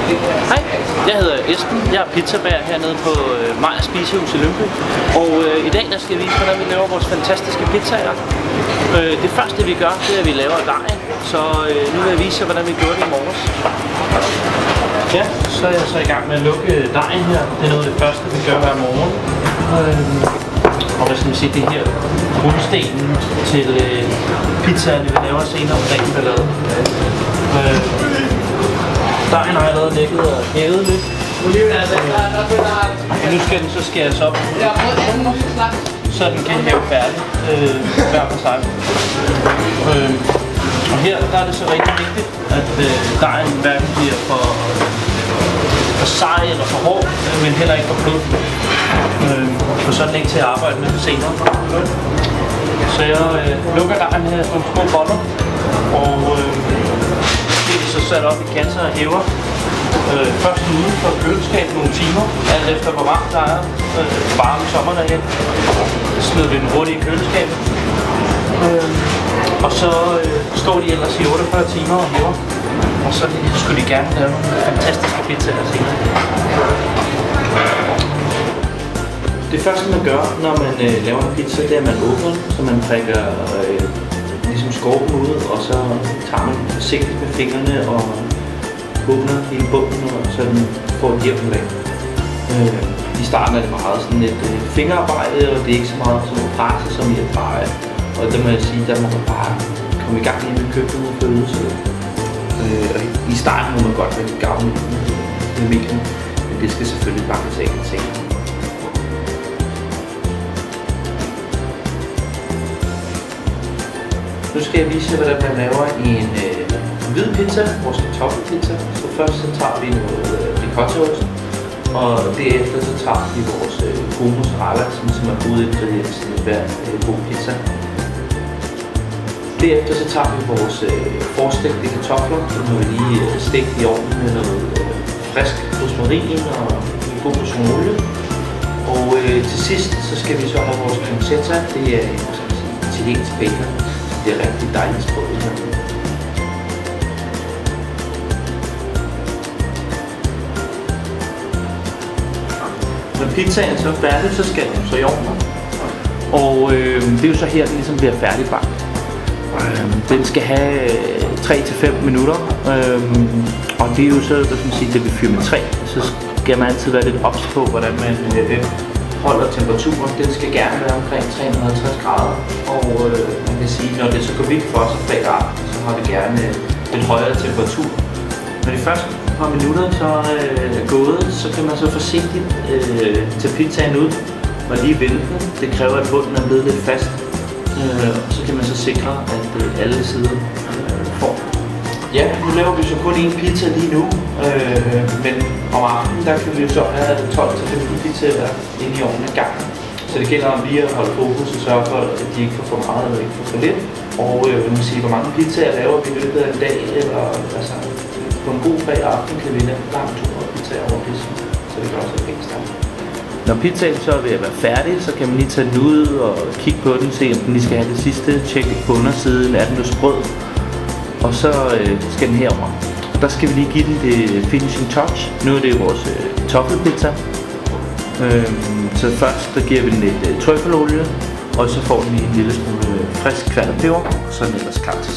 Hej, jeg hedder Esben. Jeg er pizzabager hernede på Mejers Spisehus i Lyngby. Og i dag der skal jeg vise, hvordan vi laver vores fantastiske pizzaer. Det første vi gør, det er, at vi laver dejen. Så nu vil jeg vise jer, hvordan vi gjorde det i morges. Ja, så er jeg så i gang med at lukke dejen her. Det er noget af det første, vi gør hver morgen. Og hvad skal man sige, det her grundstenen til pizzaen, vi laver senere om dagen, der lavet. Dejen har jeg allerede lægget og hævet lidt. Nu skal den så skæres op, så den kan hæve færdig hver for sig. Og her der er det så rigtig vigtigt, at dejen hverken bliver for sej eller for hård, men heller ikke for blød. For sådan ikke til at arbejde med senere. Så jeg lukker dejen her som små boller, og det er så sat op i kasser og hæver. Først uden for køleskabet nogle timer, alt efter hvor varmt der er. Varme sommerdagen. Så smider vi den hurtigt i køleskabet. Og så står de ellers i 48 timer og hæver. Og så skulle de gerne lave nogle fantastiske pizzaer senere. Det første man gør, når man laver en pizza, det er at man åbner den, så man prikker ligesom skorpen ud, og så tager man forsigtigt med fingrene og åbner hele bunden, og så den får et jævnt lag. I starten er det meget sådan et fingerarbejde, og det er ikke så meget sådan en praksis som i at dreje. Og der må jeg sige, der må man bare komme i gang med køkkenet og få ydelse. Og i starten må man godt være lidt gavn med mængden, men det skal selvfølgelig bakkes af en ting. Nu skal jeg vise jer, hvordan man laver en hvid pizza, vores kartoffelpizza. Så først så tager vi noget ricottaost, og derefter så tager vi vores gode mozzarella, som er hovedingrediensen i hver god pizza. Derefter så tager vi vores forstegte kartofler, som vi lige stegt i ovnen med noget frisk rosmarin og en god portion olie. Og til sidst så skal vi så have vores pancetta, det er en italiensk bacon. Det er rigtig dejligt sprødt her. Når pizzaen så er færdig, så skal den så i ovnen. Og det er jo så her, den ligesom bliver færdigbagt. Den skal have 3-5 minutter. Og det er jo så, det vil fyre med 3. Så skal man altid være lidt ops på, hvordan man holder temperaturen. Den skal gerne være omkring 350 grader. Og man kan sige, når det så går vildt for os og fredag aften, så har vi gerne lidt højere temperatur. Når de første par minutter så er gået, så kan man så forsigtigt tage pizzaen ud og lige vende den. Det kræver, at bunden er blevet lidt fast. Og så kan man så sikre, at alle sider får. Ja, nu laver vi så kun én pizza lige nu, men om aftenen der kan vi jo så have 12-15 pizzaer inde i ovnen ad gangen. Så det gælder om lige at holde fokus og sørge for, at de ikke får for meget eller ikke får for lidt. Og man sige, hvor mange pizzaer laver vi i løbet af en dag, eller altså på en god fredag aften kan vi lave langt 200 pizzaer over pizzen. Så det gør også et pænt start. Når pizzaen så er ved at være færdig, så kan man lige tage den ud og kigge på den, se om den lige skal have det sidste, tjekke på undersiden, er den jo sprød. Og så skal den herover. Og der skal vi lige give den det finishing touch. Nu er det vores kartoffelpizza. Så først der giver vi den lidt trøffelolie, og så får den lige en lille smule frisk kværnet peber, og så er den ellers klar til